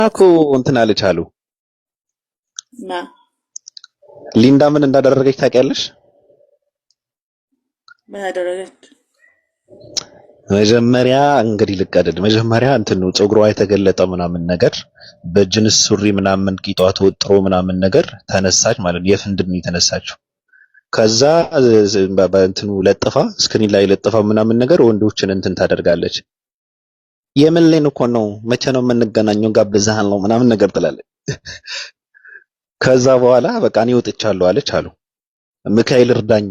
እኮ እንትን አለች አሉ ማ ሊንዳ ምን እንዳደረገች ታውቂያለሽ? ምን አደረገች? መጀመሪያ እንግዲህ ልቀደድ መጀመሪያ እንትን ነው ፀጉሯ የተገለጠ ምናምን ነገር በጅንስ ሱሪ ምናምን ቂጧ ተወጥሮ ምናምን ነገር ተነሳች ማለት ነው። የፍንድን የተነሳችው ከዛ በእንትኑ ለጥፋ ስክሪን ላይ ለጥፋ ምናምን ነገር ወንዶችን እንትን ታደርጋለች። የምን ላይ እኮ ነው መቼ ነው የምንገናኘው ጋብዛሃል ነው ምናምን ነገር ትላለች። ከዛ በኋላ በቃ እኔ ወጥቻለሁ አለች አሉ። ሚካኤል እርዳኝ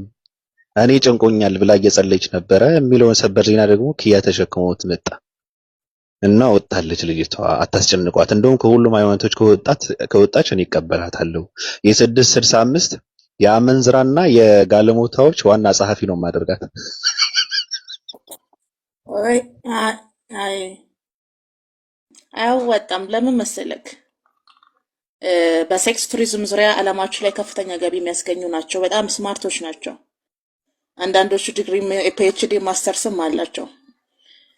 እኔ ጨንቆኛል ብላ እየጸለየች ነበረ የሚለውን ሰበር ዜና ደግሞ ኪያ ተሸክሞት መጣ እና ወጣለች ልጅቷ። አታስጨንቋት፣ እንደውም ከሁሉም ሃይማኖቶች ከወጣች እኔ እቀበላታለሁ። የ665 የአመንዝራና የጋለሞታዎች ዋና ጸሐፊ ነው ማደርጋት። ወይ አይ አያዋጣም። ለምን መሰለክ? በሴክስ ቱሪዝም ዙሪያ አለማችሁ ላይ ከፍተኛ ገቢ የሚያስገኙ ናቸው። በጣም ስማርቶች ናቸው። አንዳንዶቹ ዲግሪ፣ ፒኤችዲ፣ ማስተርስም አላቸው።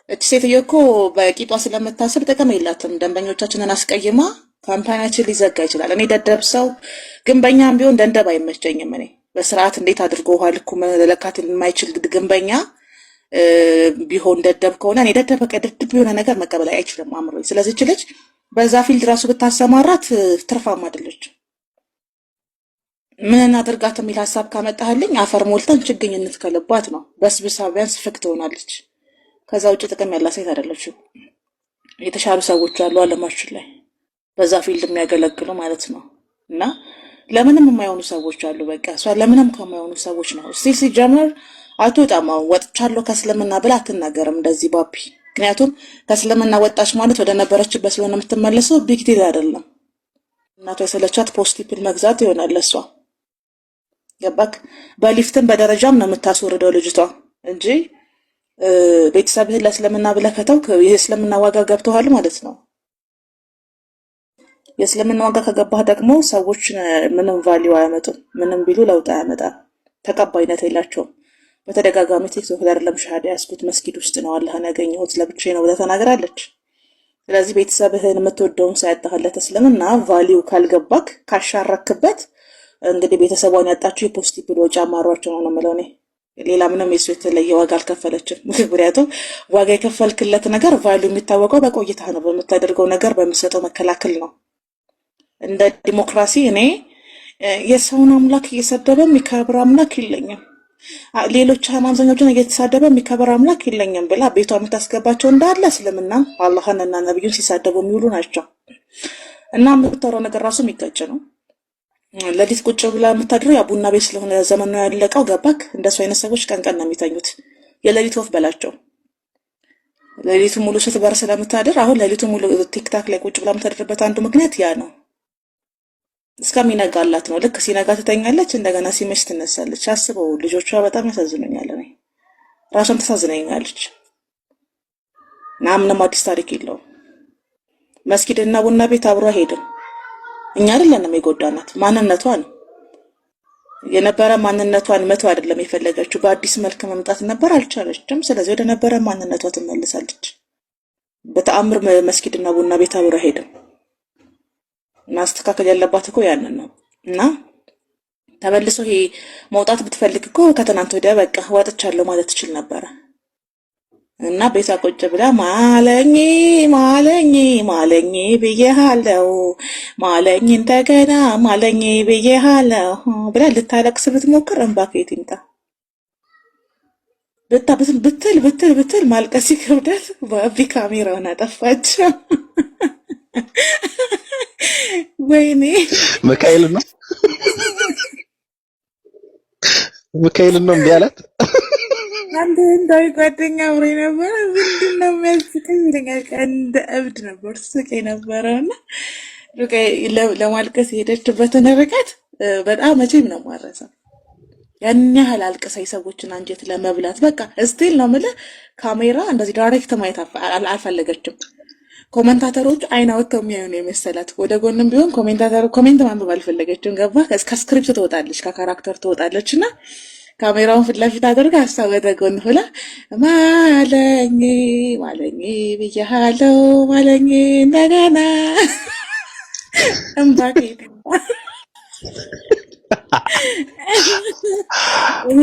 እቺ ሴትዮ እኮ በቂጧ ስለምታስብ ጥቅም የላትም። ደንበኞቻችንን አስቀይማ ካምፓኒያችን ሊዘጋ ይችላል። እኔ ደደብ ሰው ግንበኛም ቢሆን ደንደብ አይመቸኝም። እኔ በስርዓት እንዴት አድርጎ ውሃ ልኩ መለካት የማይችል ግንበኛ ቢሆን ደደብ ከሆነ እኔ ደደብ የሆነ ነገር መቀበል አይችልም አእምሮ። ስለዚህ እች ልጅ በዛ ፊልድ ራሱ ብታሰማራት ትርፋማ አይደለች። ምን እናድርጋት የሚል ሀሳብ ካመጣህልኝ አፈር ሞልተን ችግኝ እንትከልባት ነው። በስብሳ ቢያንስ ፍክ ትሆናለች። ከዛ ውጭ ጥቅም ያላት ሴት አይደለችም። የተሻሉ ሰዎች አሉ አለማችን ላይ በዛ ፊልድ የሚያገለግሉ ማለት ነው። እና ለምንም የማይሆኑ ሰዎች አሉ። በቃ እሷ ለምንም ከማይሆኑ ሰዎች ነው። እስቲ ሲጀምር አትወጣም። ወጥቻለሁ ከእስልምና ብላ አትናገርም እንደዚህ ባቢ። ምክንያቱም ከእስልምና ወጣች ማለት ወደ ነበረችበት ስለሆነ የምትመለሰው ቢግ ዲል አይደለም። እናቷ የሰለቻት ፖስቲፕል መግዛት ይሆናል ለሷ። ገባክ? በሊፍትም በደረጃም ነው የምታስወርደው ልጅቷ እንጂ ቤተሰብህን ለእስልምና ብለህ ከተውክ የእስልምና ዋጋ ገብቶሃል ማለት ነው። የእስልምና ዋጋ ከገባህ ደግሞ ሰዎች ምንም ቫሊዩ አያመጡም። ምንም ቢሉ ለውጥ አያመጣም። ተቀባይነት የላቸውም። በተደጋጋሚ ቲክቶክ ላይ አይደለም ሻሃዳ ያስኩት መስጊድ ውስጥ ነው አላህን ያገኘሁት ለብቻዬ ነው ብላ ተናግራለች። ስለዚህ ቤተሰብህን የምትወደውን ሳያጣህለት እስልምና ቫሊዩ ካልገባክ ካሻረክበት እንግዲህ ቤተሰቧን ያጣችው የፖስቲፕል ወጪ አማሯቸው ነው የምለው እኔ። ሌላ ምንም የሱ የተለየ ዋጋ አልከፈለችም። ምክንያቱም ዋጋ የከፈልክለት ነገር ቫሊዩ የሚታወቀው በቆይታ ነው፣ በምታደርገው ነገር በምትሰጠው መከላከል ነው። እንደ ዲሞክራሲ እኔ የሰውን አምላክ እየሰደበ የሚከብር አምላክ የለኝም፣ ሌሎች ሃይማኖተኞችን እየተሳደበ የሚከብር አምላክ የለኝም ብላ ቤቷ የምታስገባቸው እንዳለ እስልምና አላህን እና ነብዩን ሲሳደቡ የሚውሉ ናቸው። እና የምታወራው ነገር ራሱ የሚጋጭ ነው። ለሊት ቁጭ ብላ የምታድረው ያ ቡና ቤት ስለሆነ ዘመኑ ያለቀው ገባክ? እንደሱ አይነት ሰዎች ቀን ቀን ነው የሚተኙት። የሌሊት ወፍ በላቸው። ሌሊቱ ሙሉ ስትበር ስለምታድር አሁን ሌሊቱ ሙሉ ቲክታክ ላይ ቁጭ ብላ የምታድርበት አንዱ ምክንያት ያ ነው። እስከሚነጋላት ነው። ልክ ሲነጋ ትተኛለች፣ እንደገና ሲመሽ ትነሳለች። አስበው። ልጆቿ በጣም ያሳዝኑኛል። እኔ ራሷም ተሳዝነኛለች። እና ምንም አዲስ ታሪክ የለውም። መስጊድና ቡና ቤት አብሮ አይሄድም። እኛ አይደለንም የጎዳናት፣ ማንነቷ ነው። የነበረ ማንነቷን መተው አይደለም የፈለገችው፣ በአዲስ መልክ መምጣት ነበር፣ አልቻለችም። ስለዚህ ወደ ነበረ ማንነቷ ትመለሳለች። በተአምር መስጊድና ቡና ቤት አብሮ አይሄድም። ማስተካከል ያለባት እኮ ያንን ነው። እና ተመልሶ ይሄ መውጣት ብትፈልግ እኮ ከትናንት ወዲያ በቃ ወጥቻለሁ ማለት ትችል ነበረ። እና ቤቷ ቁጭ ብላ ማለኝ ማለኝ ማለኝ ብዬሃለሁ ማለኝ እንደገና ማለኝ ብዬሃለሁ ብላ ልታለቅስ ብትሞክር እንባ ከየት ይምጣ? ብትል ማልቀስ ይከብዳል። በአቢ ካሜራውን አጠፋቸው። ወይኔ ሚካኤል ነው እምቢ አላት። አንድ እንዳይ ጓደኛ አብሮ ነበር። ምንድን ነው የሚያስቀኝ ይለኛል። እንደ እብድ ነበር ስቅ የነበረውና ለማልቀስ የሄደችበትን ርቀት በጣም መቼም ነው ማረሳው። ያን ያህል አልቅሳ የሰዎችን አንጀት ለመብላት በቃ እስቲል ነው የምልህ። ካሜራ እንደዚህ ዳይሬክት ማየት አልፈለገችም። ኮሜንታተሮች አይን አውጥተው የሚያዩ ነው የመሰላት። ወደ ጎንም ቢሆን ኮሜንት ማንበብ አልፈለገችም። ገባ? ከስክሪፕት ትወጣለች፣ ከካራክተር ትወጣለች እና ካሜራውን ፊት ለፊት አድርጋ እሷ ወደ ጎን ብላ ማለኝ ማለኝ ብያለሁ ማለኝ እንደገና እምባኬ ይሄ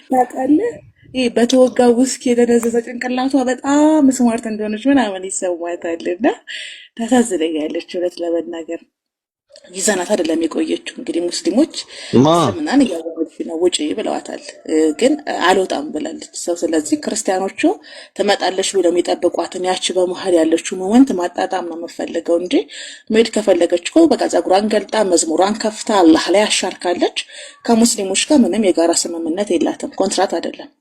ታውቃለህ፣ ይሄ በተወጋ ውስኪ የተነዘዘ ጭንቅላቷ በጣም ስማርት እንደሆነች ምናምን ይሰማታል። እና ታሳዝነኛለች እውነት ለመናገር። ይዘናት አይደለም የቆየችው። እንግዲህ ሙስሊሞች ማ እስልምናን እያወረድሽ ነው ውጪ ብለዋታል፣ ግን አልወጣም ብላለች ሰው። ስለዚህ ክርስቲያኖቹ ትመጣለች ብለው የሚጠብቋትን ያቺ በመሀል ያለችው ሞመንት ማጣጣም ነው የምፈልገው እንጂ መሄድ ከፈለገች እኮ በቃ ጸጉሯን ገልጣ መዝሙሯን ከፍታ አላህ ላይ አሻርካለች። ከሙስሊሞች ጋር ምንም የጋራ ስምምነት የላትም፣ ኮንትራት አይደለም።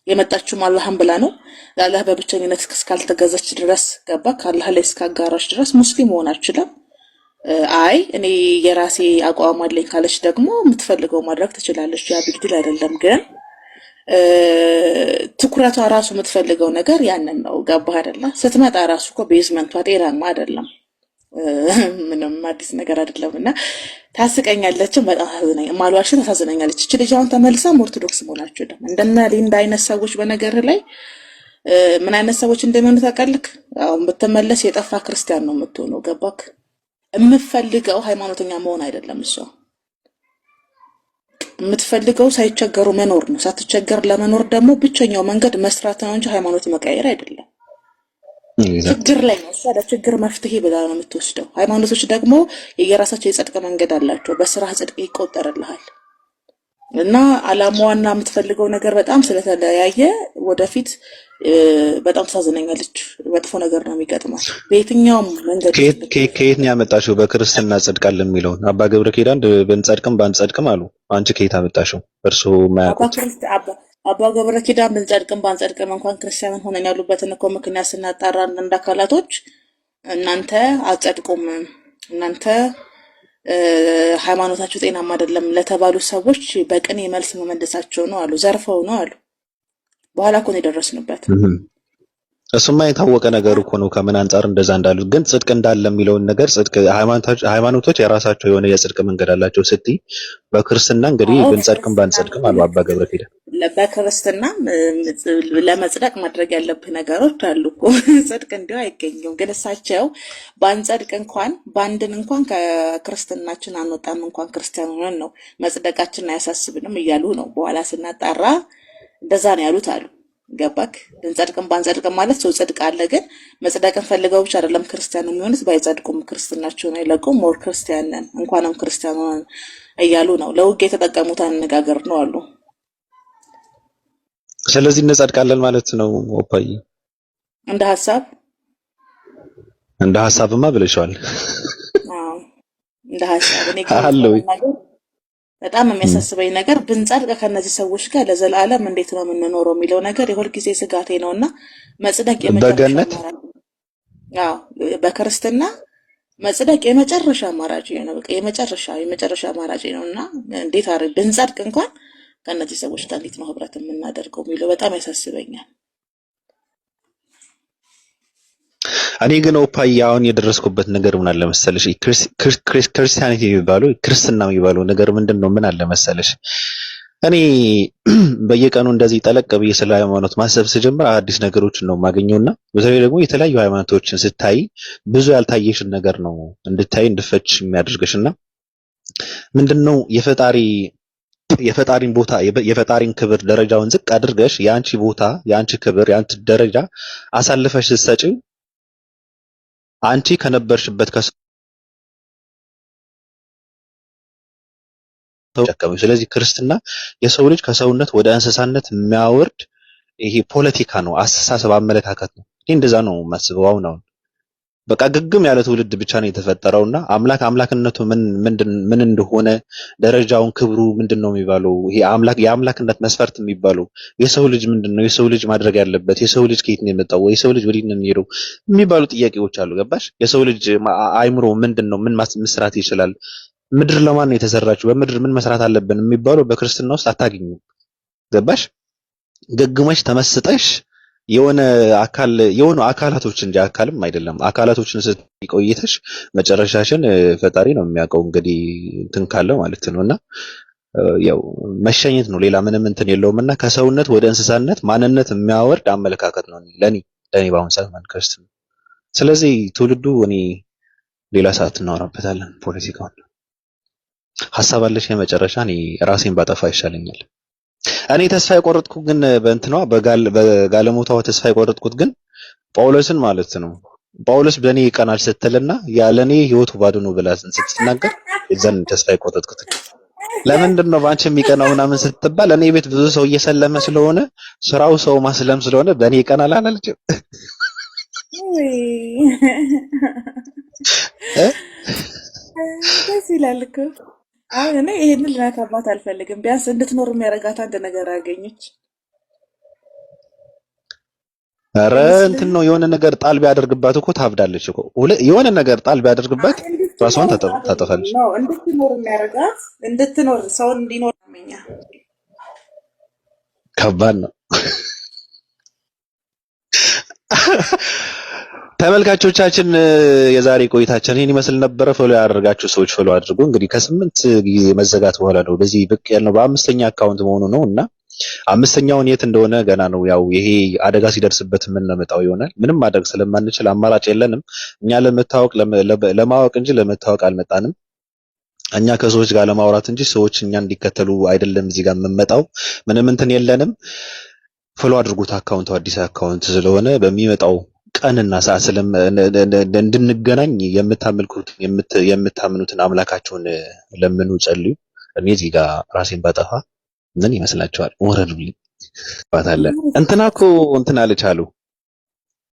የመጣችውም አላህን ብላ ነው። ለአላህ በብቸኝነት እስካልተገዘች ድረስ ገባ ከአላህ ላይ እስካጋራች ድረስ ሙስሊም መሆን አችልም። አይ እኔ የራሴ አቋም አለኝ ካለች ደግሞ የምትፈልገው ማድረግ ትችላለች። ያ ቢግ ዲል አይደለም። ግን ትኩረቷ ራሱ የምትፈልገው ነገር ያንን ነው። ገባህ አይደለ? ስትመጣ ራሱ እኮ ቤዝመንቷ ጤናማ አይደለም። ምንም አዲስ ነገር አይደለም። እና ታስቀኛለችም፣ በጣም ታሳዝነኛለች። ማሏችን ታሳዝነኛለች። እች ልጅ አሁን ተመልሳም ኦርቶዶክስ መሆናቸው ደግሞ እንደነ ሊንዳ አይነት ሰዎች በነገር ላይ ምን አይነት ሰዎች እንደሚሆኑ ታውቃለህ? አሁን ብትመለስ የጠፋ ክርስቲያን ነው የምትሆነው። ገባክ? የምትፈልገው ሃይማኖተኛ መሆን አይደለም። እሷ የምትፈልገው ሳይቸገሩ መኖር ነው። ሳትቸገር ለመኖር ደግሞ ብቸኛው መንገድ መስራት ነው እንጂ ሃይማኖት መቀየር አይደለም። ችግር ላይ ነው እሷ ለችግር መፍትሄ ብላ ነው የምትወስደው። ሃይማኖቶች ደግሞ የየራሳቸው የጽድቅ መንገድ አላቸው። በስራ ጽድቅ ይቆጠርልሃል። እና አላማዋና የምትፈልገው ነገር በጣም ስለተለያየ ወደፊት በጣም ታሳዝነኛለች። መጥፎ ነገር ነው የሚገጥማት በየትኛውም መንገድ። ከየት ነው ያመጣሽው? በክርስትና ጽድቃል የሚለውን አባ ገብረ ኪዳን ብንጸድቅም ባንጸድቅም አሉ። አንቺ ከየት አመጣሽው? እርስዎ ማያውቁት አባ ገብረ ኪዳን ብንጸድቅም ባንጸድቅም እንኳን ክርስቲያን ሆነን ያሉበትን እኮ ምክንያት ስናጣራ እንደ አካላቶች እናንተ አጸድቁም፣ እናንተ ሃይማኖታችሁ ጤናማ አይደለም ለተባሉ ሰዎች በቅኔ መልስ መመለሳቸው ነው አሉ። ዘርፈው ነው አሉ። በኋላ እኮ ነው የደረስንበት። እሱማ የታወቀ ነገር እኮ ነው ከምን አንጻር እንደዛ እንዳሉት። ግን ጽድቅ እንዳለ የሚለውን ነገር ጽድቅ ሃይማኖቶች የራሳቸው የሆነ የጽድቅ መንገድ አላቸው ስትይ፣ በክርስትና እንግዲህ ብንጸድቅም ባንጸድቅም አሉ አባ ገብረ ኪዳን። በክርስትና ለመጽደቅ ማድረግ ያለብህ ነገሮች አሉ እኮ። ጽድቅ እንዲሁ አይገኝም። ግን እሳቸው ባንጸድቅ እንኳን ባንድን እንኳን ከክርስትናችን አንወጣም እንኳን ክርስቲያን ሆነን ነው መጽደቃችን አያሳስብንም እያሉ ነው። በኋላ ስናጣራ እንደዛ ነው ያሉት አሉ። ገባክ? ብንጸድቅም ባንጸድቅም ማለት ሰው ጽድቅ አለ። ግን መጽደቅን ፈልገው ብቻ አይደለም ክርስቲያን የሚሆኑት። ባይጸድቁም ክርስትናቸውን አይለቁም። ሞር ክርስቲያን ነን እንኳንም ክርስቲያን ሆነን እያሉ ነው። ለውግ የተጠቀሙት አነጋገር ነው አሉ። ስለዚህ እንጸድቃለን ማለት ነው። ኦፓይ እንደ ሐሳብማ ብለሽዋል። አዎ እንደ ሐሳብ እኔ ግን በጣም የሚያሳስበኝ ነገር ብንጸድቅ ከነዚህ ሰዎች ጋር ለዘላለም እንዴት ነው የምንኖረው የሚለው ነገር የሁል ጊዜ ስጋቴ ነውና መጽደቅ በገነት በክርስትና መጽደቅ የመጨረሻ አማራጭ ነው። በቃ የመጨረሻ አማራጭ ነውና እንዴት አረ ብንጸድቅ እንኳን ከነዚህ ሰዎች ጋር እንዴት ነው ህብረት የምናደርገው የሚለው በጣም ያሳስበኛል። እኔ ግን ኦፓይ አሁን የደረስኩበት ነገር ምን አለ መሰለሽ፣ ክርስቲያኒቲ የሚባለው ክርስትና የሚባለው ነገር ምንድነው? ምን አለ መሰለሽ፣ እኔ በየቀኑ እንደዚህ ጠለቅ ብዬ ስለ ሃይማኖት ማሰብ ስጀምር አዲስ ነገሮችን ነው የማገኘውና በተለይ ደግሞ የተለያዩ ሃይማኖቶችን ስታይ ብዙ ያልታየሽን ነገር ነው እንድታይ እንድፈች የሚያደርግሽና ምንድነው የፈጣሪን ቦታ የፈጣሪን ክብር ደረጃውን ዝቅ አድርገሽ የአንቺ ቦታ የአንቺ ክብር የአንቺ ደረጃ አሳልፈሽ ስትሰጪው አንቺ ከነበርሽበት ስለዚህ ክርስትና የሰው ልጅ ከሰውነት ወደ እንስሳነት የሚያወርድ ይሄ ፖለቲካ ነው፣ አስተሳሰብ፣ አመለካከት ነው። እኔ እንደዛ ነው የማስበው። አሁን በቃ ግግም ያለ ትውልድ ብቻ ነው የተፈጠረውና አምላክነቱ ምን እንደሆነ ደረጃውን ክብሩ ምንድነው የሚባለው ይሄ የአምላክነት መስፈርት የሚባለው የሰው ልጅ ምንድነው የሰው ልጅ ማድረግ ያለበት የሰው ልጅ ከየት ነው የመጣው የሰው ልጅ ወዴት ነው የሚሄደው የሚባሉ ጥያቄዎች አሉ። ገባሽ? የሰው ልጅ አይምሮ ምንድነው ምን መስራት ይችላል? ምድር ለማን ነው የተሰራችው? በምድር ምን መስራት አለብን የሚባለው በክርስትና ውስጥ አታገኙም። ገባሽ? ገግመሽ ተመስጠሽ የሆነ አካላቶች እንጂ አካልም አይደለም አካላቶችን ስትቆይተሽ መጨረሻሽን ፈጣሪ ነው የሚያውቀው እንግዲህ እንትን ካለ ማለት ነውና ያው መሸኘት ነው። ሌላ ምንም እንትን የለውምና ከሰውነት ወደ እንስሳነት ማንነት የሚያወርድ አመለካከት ነው ለኔ በአሁን ሰዓት ማለት ክርስትና። ስለዚህ ትውልዱ እኔ ሌላ ሰዓት እናወራበታለን ፖለቲካውን። ሀሳብ አለሽ የመጨረሻ? እኔ ራሴን ባጠፋ ይሻለኛል። እኔ ተስፋ የቆረጥኩት ግን በእንትኗ በጋለሞታዋ ተስፋ የቆረጥኩት ግን ጳውሎስን ማለት ነው። ጳውሎስ በእኔ ይቀናል ስትልና ያለኔ ህይወቱ ባዶ ነው ብላ ስትናገር የዛን ተስፋ የቆረጥኩት ለምንድን ነው በአንቺ የሚቀናው ምናምን ስትባል እኔ ቤት ብዙ ሰው እየሰለመ ስለሆነ ስራው ሰው ማስለም ስለሆነ በእኔ ይቀናል አላለችም። ደስ ይላል እኮ። አሁን እኔ ይሄንን ልነካባት አልፈልግም። ቢያንስ እንድትኖር የሚያደርጋት አንድ ነገር አገኘች። ኧረ እንትን አይመስልህም? ነው የሆነ ነገር ጣል ቢያደርግባት እኮ ታብዳለች እኮ። የሆነ ነገር ጣል ቢያደርግባት ራሷን እንድትኖር ታጠፋለች። ነው እንድትኖር የሚያደርጋት እንድትኖር ሰውን እንዲኖር መኛ ከባድ ነው። ተመልካቾቻችን የዛሬ ቆይታችን ይህን ይመስል ነበረ። ፎሎ ያደርጋችሁ ሰዎች ፎሎ አድርጉ። እንግዲህ ከ8 ጊዜ መዘጋት በኋላ ነው በዚህ ብቅ ያልነው በ5ኛ አካውንት መሆኑ ነው እና 5ኛውን የት እንደሆነ ገና ነው። ያው ይሄ አደጋ ሲደርስበት የምንመጣው ይሆናል። ምንም ማድረግ ስለማንችል አማራጭ የለንም። እኛ ለማወቅ እንጂ ለመታወቅ አልመጣንም። እኛ ከሰዎች ጋር ለማውራት እንጂ ሰዎች እኛ እንዲከተሉ አይደለም እዚህ ጋር የምንመጣው። ምንም እንትን የለንም። ፎሎ አድርጉት። አካውንቱ አዲስ አካውንት ስለሆነ በሚመጣው ቀንና ሰዓት እንድንገናኝ የምታምኑትን አምላካችሁን ለምኑ፣ ጸልዩ። እኔ እዚህ ጋር ራሴን ባጠፋ ምን ይመስላችኋል? ወረዱልኝ። ባታለ እንትና እኮ እንትን አለች አሉ